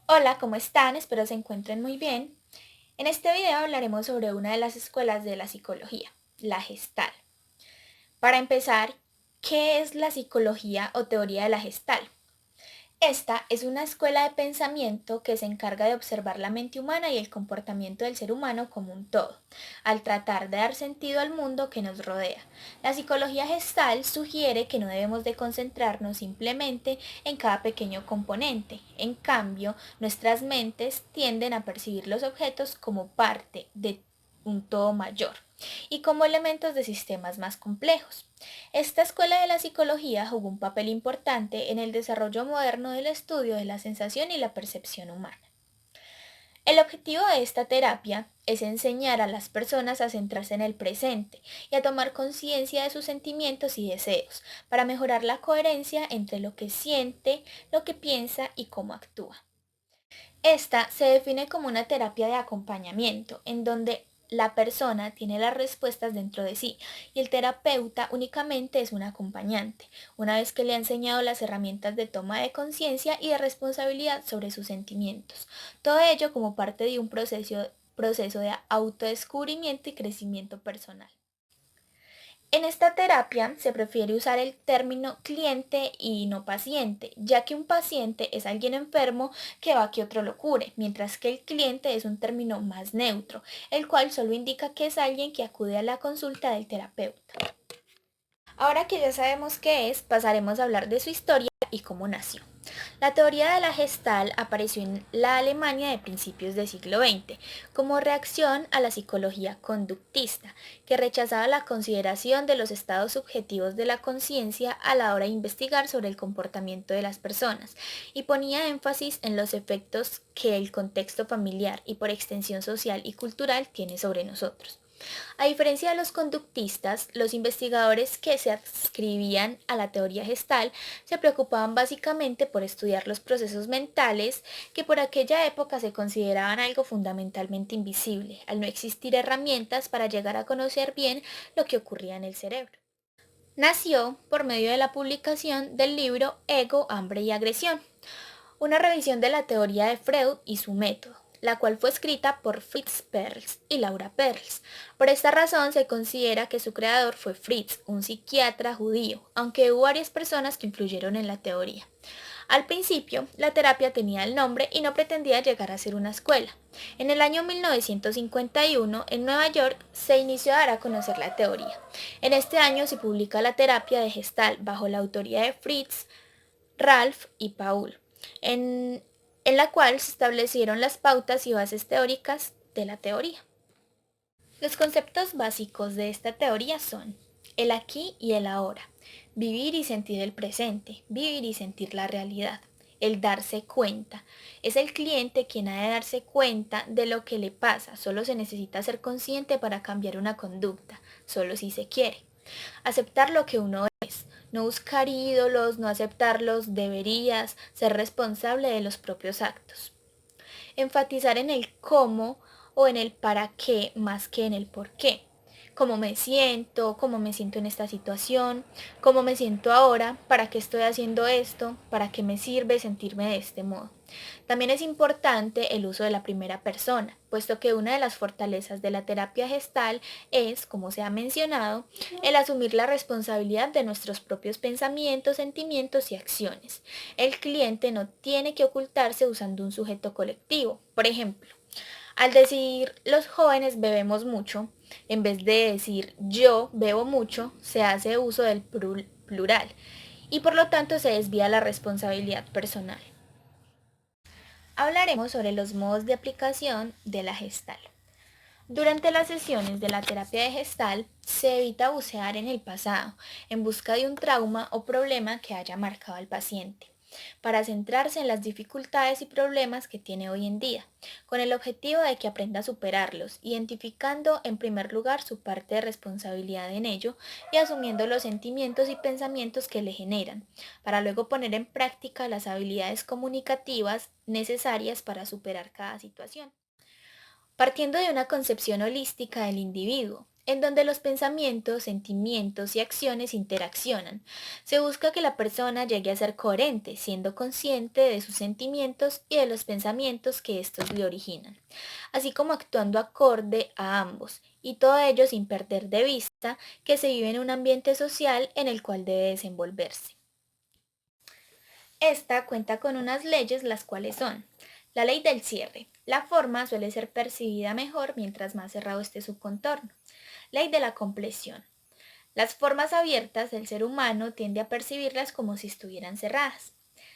Hola, ¿cómo están? Espero se encuentren muy bien. En este video hablaremos sobre una de las escuelas de la psicología, la Gestalt. Para empezar, ¿qué es la psicología o teoría de la Gestalt? Esta es una escuela de pensamiento que se encarga de observar la mente humana y el comportamiento del ser humano como un todo, al tratar de dar sentido al mundo que nos rodea. La psicología gestal sugiere que no debemos de concentrarnos simplemente en cada pequeño componente. En cambio, nuestras mentes tienden a percibir los objetos como parte de un todo mayor y como elementos de sistemas más complejos. Esta escuela de la psicología jugó un papel importante en el desarrollo moderno del estudio de la sensación y la percepción humana. El objetivo de esta terapia es enseñar a las personas a centrarse en el presente y a tomar conciencia de sus sentimientos y deseos para mejorar la coherencia entre lo que siente, lo que piensa y cómo actúa. Esta se define como una terapia de acompañamiento, en donde la persona tiene las respuestas dentro de sí y el terapeuta únicamente es un acompañante, una vez que le ha enseñado las herramientas de toma de conciencia y de responsabilidad sobre sus sentimientos. Todo ello como parte de un proceso de autodescubrimiento y crecimiento personal. En esta terapia se prefiere usar el término cliente y no paciente, ya que un paciente es alguien enfermo que va a que otro lo cure, mientras que el cliente es un término más neutro, el cual solo indica que es alguien que acude a la consulta del terapeuta. Ahora que ya sabemos qué es, pasaremos a hablar de su historia y cómo nació. La teoría de la Gestalt apareció en la Alemania de principios del siglo XX como reacción a la psicología conductista, que rechazaba la consideración de los estados subjetivos de la conciencia a la hora de investigar sobre el comportamiento de las personas y ponía énfasis en los efectos que el contexto familiar y por extensión social y cultural tiene sobre nosotros. A diferencia de los conductistas, los investigadores que se adscribían a la teoría gestal se preocupaban básicamente por estudiar los procesos mentales que por aquella época se consideraban algo fundamentalmente invisible, al no existir herramientas para llegar a conocer bien lo que ocurría en el cerebro. Nació por medio de la publicación del libro Ego, Hambre y Agresión, una revisión de la teoría de Freud y su método, la cual fue escrita por Fritz Perls y Laura Perls. Por esta razón se considera que su creador fue Fritz, un psiquiatra judío, aunque hubo varias personas que influyeron en la teoría. Al principio, la terapia tenía el nombre y no pretendía llegar a ser una escuela. En el año 1951, en Nueva York, se inició a dar a conocer la teoría. En este año se publica la terapia de Gestalt bajo la autoría de Fritz, Ralph y Paul, en la cual se establecieron las pautas y bases teóricas de la teoría. Los conceptos básicos de esta teoría son el aquí y el ahora, vivir y sentir el presente, vivir y sentir la realidad, el darse cuenta. Es el cliente quien ha de darse cuenta de lo que le pasa, solo se necesita ser consciente para cambiar una conducta, solo si se quiere. Aceptar lo que uno es, no buscar ídolos, no aceptarlos, deberías ser responsable de los propios actos. Enfatizar en el cómo o en el para qué más que en el por qué. Cómo me siento en esta situación, cómo me siento ahora, para qué estoy haciendo esto, para qué me sirve sentirme de este modo. También es importante el uso de la primera persona, puesto que una de las fortalezas de la terapia gestal es, como se ha mencionado, el asumir la responsabilidad de nuestros propios pensamientos, sentimientos y acciones. El cliente no tiene que ocultarse usando un sujeto colectivo. Por ejemplo, al decir los jóvenes bebemos mucho, en vez de decir yo bebo mucho, se hace uso del plural y por lo tanto se desvía la responsabilidad personal. Hablaremos sobre los modos de aplicación de la Gestalt. Durante las sesiones de la terapia de Gestalt se evita bucear en el pasado en busca de un trauma o problema que haya marcado al paciente, para centrarse en las dificultades y problemas que tiene hoy en día, con el objetivo de que aprenda a superarlos, identificando en primer lugar su parte de responsabilidad en ello y asumiendo los sentimientos y pensamientos que le generan, para luego poner en práctica las habilidades comunicativas necesarias para superar cada situación. partiendo de una concepción holística del individuo, en donde los pensamientos, sentimientos y acciones interaccionan. Se busca que la persona llegue a ser coherente, siendo consciente de sus sentimientos y de los pensamientos que estos le originan, así como actuando acorde a ambos, y todo ello sin perder de vista que se vive en un ambiente social en el cual debe desenvolverse. Esta cuenta con unas leyes las cuales son: la ley del cierre. La forma suele ser percibida mejor mientras más cerrado esté su contorno. Ley de la compleción. Las formas abiertas del ser humano tiende a percibirlas como si estuvieran cerradas.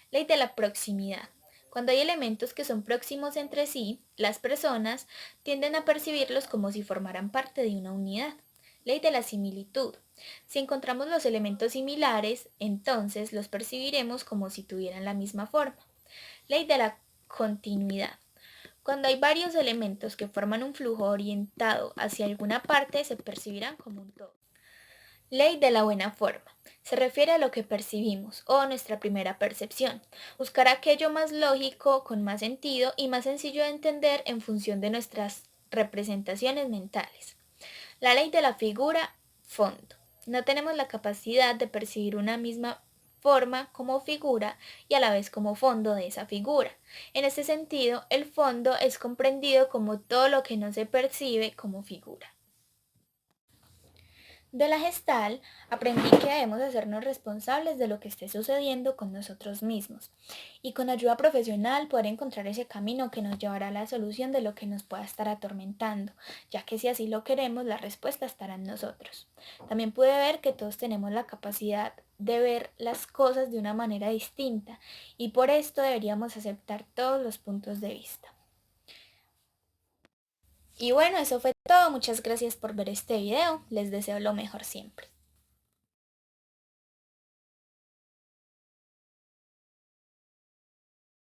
Ley de la proximidad. Cuando hay elementos que son próximos entre sí, las personas tienden a percibirlos como si formaran parte de una unidad. Ley de la similitud. Si encontramos los elementos similares, entonces los percibiremos como si tuvieran la misma forma. Ley de la continuidad. Cuando hay varios elementos que forman un flujo orientado hacia alguna parte, se percibirán como un todo. Ley de la buena forma. Se refiere a lo que percibimos o nuestra primera percepción. Buscar aquello más lógico, con más sentido y más sencillo de entender en función de nuestras representaciones mentales. La ley de la figura fondo. No tenemos la capacidad de percibir una misma forma como figura y a la vez como fondo de esa figura. En este sentido, el fondo es comprendido como todo lo que no se percibe como figura. De la Gestal aprendí que debemos hacernos responsables de lo que esté sucediendo con nosotros mismos y con ayuda profesional poder encontrar ese camino que nos llevará a la solución de lo que nos pueda estar atormentando, ya que si así lo queremos, la respuesta estará en nosotros. También pude ver que todos tenemos la capacidad de ver las cosas de una manera distinta y por esto deberíamos aceptar todos los puntos de vista. Y bueno, eso fue todo. Muchas gracias por ver este video. Les deseo lo mejor siempre.